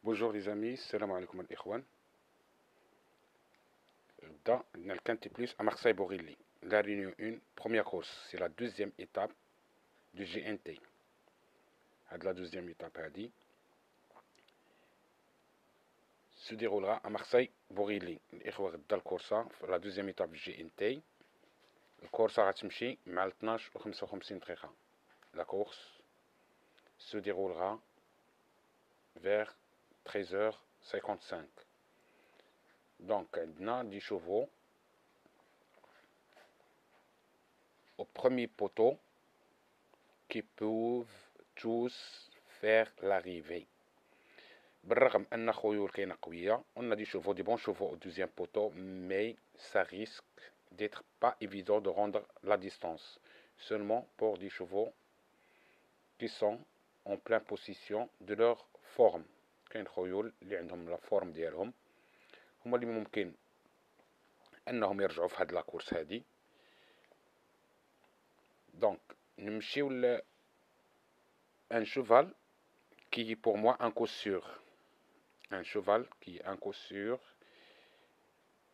Bonjour les amis, salam alaikum al-Ikhwan. Dans le Quintet Plus à Marseille-Borilli, la réunion 1, première course, c'est la deuxième étape du GNT. La deuxième étape se déroulera à Marseille-Borilli. La deuxième étape du GNT. La course à 12 و 55 دقيقة. La course se déroulera vers 13h55. Donc, on a 10 chevaux au premier poteau qui peuvent tous faire l'arrivée. بالرغم أن خيول كاينة قوية, on a des chevaux, des bons chevaux au deuxième poteau, mais ça risque d'être pas évident de rendre la distance. Seulement pour des chevaux qui sont en pleine position de leur forme. كاين خيول اللي عندهم la forme ديالهم هما اللي ممكن أنهم يرجعوا في هاد لا كورس هادي. Donc, نمشيو ل un cheval qui est pour moi un coup sûr. Un cheval qui est un coup sûr,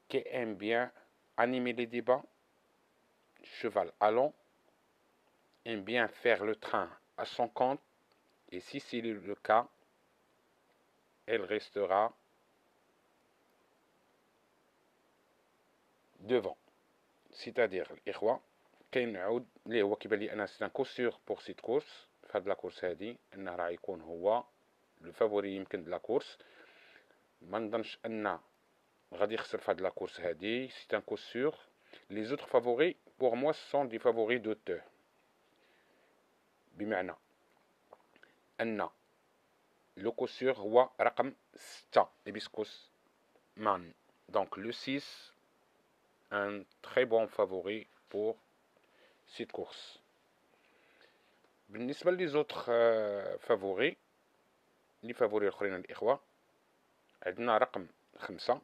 qui aime bien animer les débats. Cheval allant, aime bien faire le train à son compte. Et si c'est le cas, elle restera devant. C'est-à-dire, l'Ikhwa, كاين عود اللي هو كيبان لي أنا سي ان كو سور بور سيت كورس. في هاد لا كورس هادي أنه راه يكون هو لو فافوري يمكن د لا كورس. ما نظنش أن غادي يخسر في هاد لا كورس هادي. سي ان كو سور. Les autres favoris, pour moi, sont des favoris d'auteur. بمعنى أن لو كو سور هو رقم 6 هيبسكوس مان. Donc le 6, un très bon favori pour cette course. بالنسبة les autres favoris, les favoris الآخرين الإخوة, عندنا رقم 5.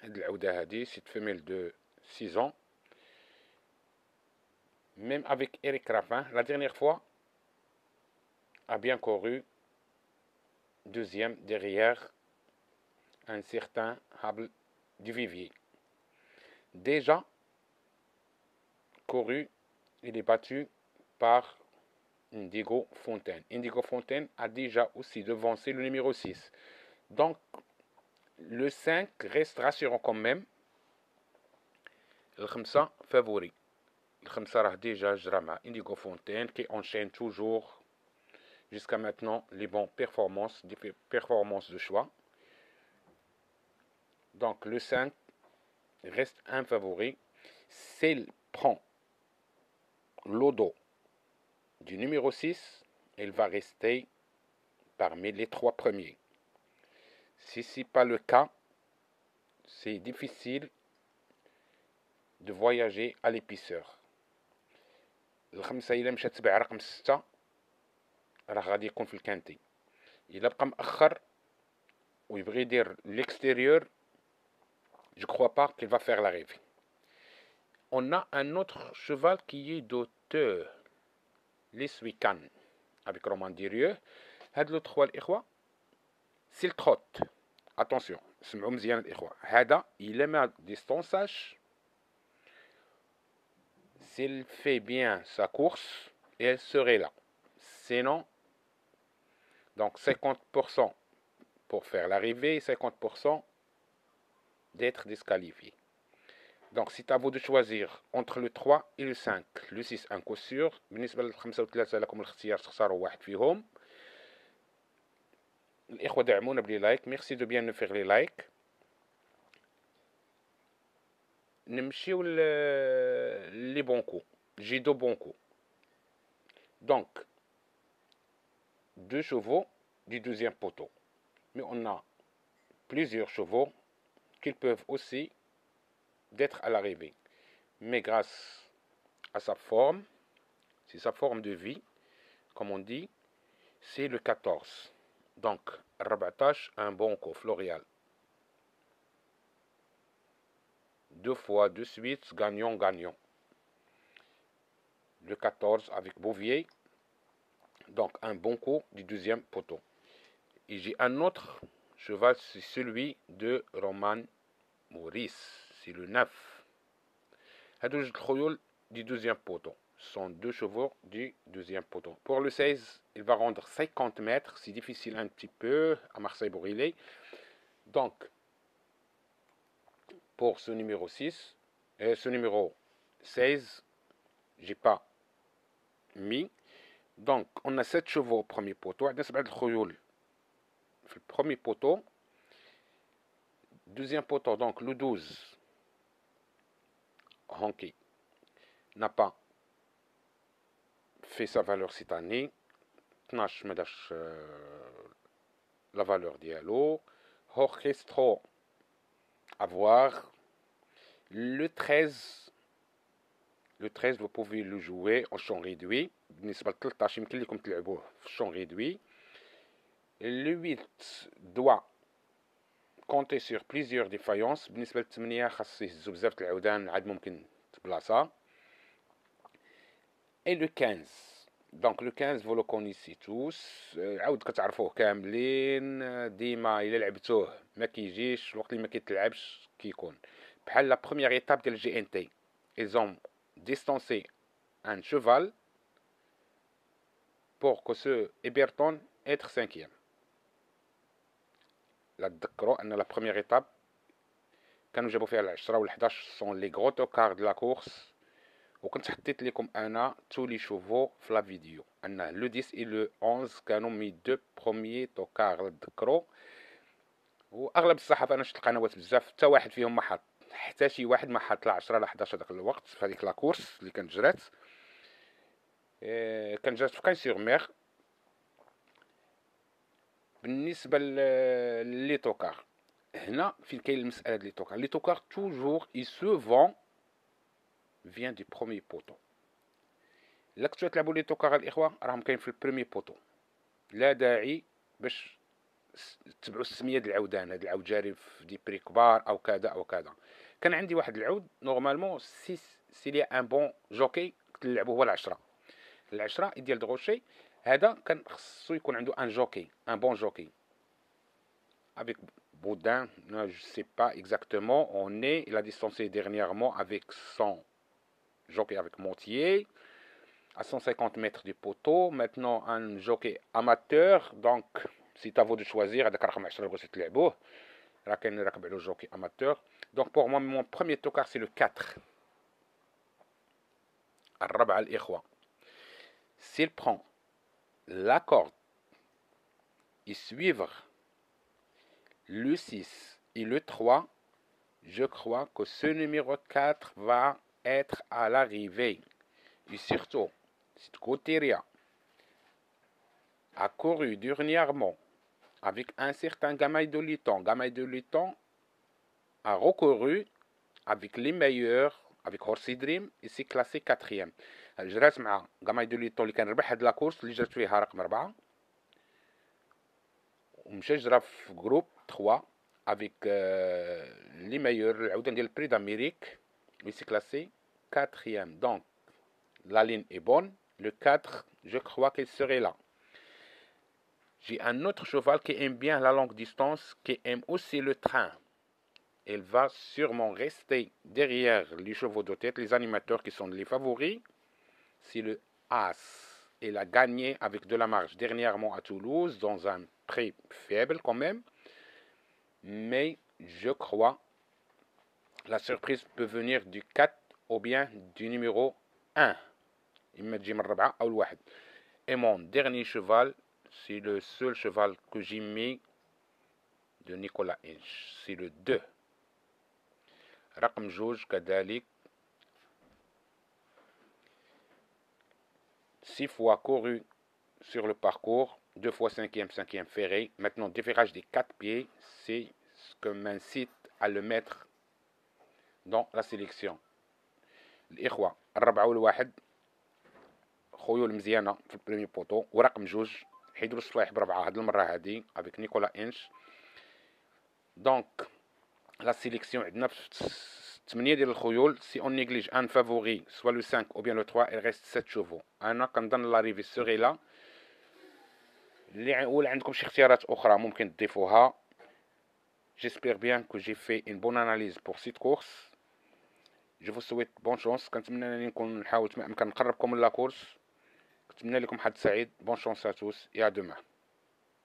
هاد العودة هادي cette femelle de 6 ans. Même avec Eric Raffin, la dernière fois, a bien couru deuxième derrière un certain Hable du Vivier. Déjà couru, il est battu par Indigo Fontaine. Indigo Fontaine a déjà aussi devancé le numéro 6. Donc, le 5 reste rassurant quand même. Le 5 favori. Le 5 rah déjà jra مع Indigo Fontaine qui enchaîne toujours jusqu'à maintenant les bonnes performances, des performances de choix. Donc le 5 reste un favori. S'il prend l'odo du numéro 6, il va rester parmi les 3 premiers. Si ce n'est pas le cas, c'est difficile de voyager à l'épaisseur. الخمسة إلا مشات تبع رقم 6 راه غادي يكون في الكانتي. إلا بقى مأخر ويبغي يدير l'extérieur, je crois pas qu'il va faire l'arrivée. On a un autre cheval qui est d'auteur, les Swican, avec Roman Dirieux. هاد لو 3 الإخوة c'est le trotte. Attention, سمعوا مزيان الإخوة. هذا il aime à distançage. S'il fait bien sa course, elle serait là. Sinon, donc 50% pour faire l'arrivée, 50% d'être disqualifié. Donc c'est à vous de choisir entre le 3 et le 5. Le 6 un coup sûr. بالنسبة للخمسة وثلاثة لكم الاختيار تختاروا واحد فيهم. الإخوة دعمونا بلي لايك. Merci de bien nous faire les likes. نمشيو les bons coups. J'ai deux bons coups. Donc, 2 chevaux du deuxième poteau. Mais on a plusieurs chevaux qui peuvent aussi d'être à l'arrivée. Mais grâce à sa forme, c'est sa forme de vie, comme on dit, c'est le 14. Donc, rabattage un bon coup, Florial. 2 fois de suite, gagnant. Le 14 avec Bouvier. Donc, un bon coup du deuxième poteau. Et j'ai un autre cheval, c'est celui de Roman Maurice. C'est le 9. هادو جوج الخيول du deuxième poteau. Ce sont deux chevaux du deuxième poteau. Pour le 16, il va rendre 50 mètres. C'est difficile un petit peu à Marseille-Bourrillet. Donc, pour ce numéro 6, ce numéro 16, j'ai pas mis. Donc, on a 7 chevaux au premier poteau. عندنا 7 الخيول في le premier poteau. Deuxième poteau, donc le 12, Honky, n'a pas fait sa valeur cette année. 12 ما داش la valeur ديالو. Orchestro à voir. Le 13, vous pouvez le jouer en champ réduit. بالنسبة ل 13 يمكن لكم تلعبوه في champ réduit. Le 8 doit compter sur plusieurs défaillances. بالنسبة ل 8 خاص يهزو بزاف د العودان عاد ممكن تبلاصة. Et le 15. Donc le 15 vous le connaissez tous. عاود كتعرفوه كاملين. ديما إلا لعبتوه ما كيجيش الوقت اللي ما كيتلعبش كيكون. بحال la première étape ديال GNT. Ils ont distancé un cheval pour que ce Eberton être 5e. لا تذكروا أن la première étape كانوا جابوا فيها 10 وال11 sont les gros tocards de la course. وكنت حطيت لكم انا tous les chevaux في لا فيديو ان لو 10 et le 11 كانوا مي دو بروميي توكار تذكروا. واغلب الصحافه انا شفت القنوات بزاف حتى واحد فيهم ما حط، حتى شي واحد ما حط لا 10 لا 11 هذاك الوقت في هذيك لا كورس اللي كانت جرات. كان جات في كاين سيغ مير. بالنسبه لي توكار هنا فين كاين المساله ديال لي توكار توجور اي سو فون vient du premier poteau. لا كنتو تلعبوا لي توكار الاخوه راهم كاين في البريمي بوتو. لا داعي باش تتبعوا السميه ديال العودان. هاد العود جاري في دي بري كبار او كذا او كذا. كان عندي واحد العود نورمالمون سي لي ان بون جوكي كنت نلعبوه هو العشرة ديال دروشي. هذا كان خصو يكون عنده ان جوكي ان بون جوكي avec Baudin. Je sais pas exactement. Il a distancé dernièrement avec son jockey avec Montier à 150 mètres du poteau. Maintenant un jockey amateur. Donc c'est à vous de choisir. هذاك رقم 10 اللي بغيتو تلعبوه راه كاين راكب على jockey amateur. Donc pour moi mon premier tocard c'est le 4. الربعة الإخوة. S'il prend la corde et suivre le 6 et le 3, je crois que ce numéro 4 va être à l'arrivée. Et surtout, cette Coteria a couru dernièrement avec un certain Gamaï de Liton. Gamaï de Liton a recouru avec les meilleurs, avec Horsey Dream, et s'est classé 4e. جرات مع Gamaï de Liton اللي كان ربح هاد لا كورس اللي جرات فيها رقم 4. ومشى جرى في جروب 3 avec les meilleurs العودان ديال البري d'Amérique. Il s'est classé 4e. Donc la ligne est bonne. Le 4, je crois qu'il serait là. J'ai un autre cheval qui aime bien la longue distance, qui aime aussi le train. Il va sûrement rester derrière les chevaux de tête, les animateurs qui sont les favoris. C'est le As. Il a gagné avec de la marge dernièrement à Toulouse, dans un prix faible quand même. Mais je crois la surprise peut venir du 4 ou bien du numéro 1. Et mon dernier cheval, c'est le seul cheval que j'ai mis de Nicolas Inch. C'est le 2. رقم جوج كذلك 6 fois couru sur le parcours, 2 fois 5e ferré. Maintenant, déferrage des 4 pieds, c'est ce que m'incite à le mettre dans la sélection. الإخوة الربعة والواحد خيول مزيانة في البريمي بوتو. ورقم جوج حيدروا الصلايح بربعة هاد المرة هادي avec نيكولا إنش. دونك لا سيليكسيون عندنا في 8 ديال الخيول. سي اون نيجليج ان فافوري سوا لو 5 ou bien le 3 il reste 7 chevaux. انا كنظن لاريفي سوري لا ولا عندكم شي اختيارات اخرى ممكن تضيفوها. J'espère bien que j'ai fait une bonne analyse pour cette course. Je vous souhaite bonne chance. كنتمنى انني نكون نحاول ما امكن نقربكم من لا كورس. كنتمنى لكم حظ سعيد. Bonne chance à tous et à demain.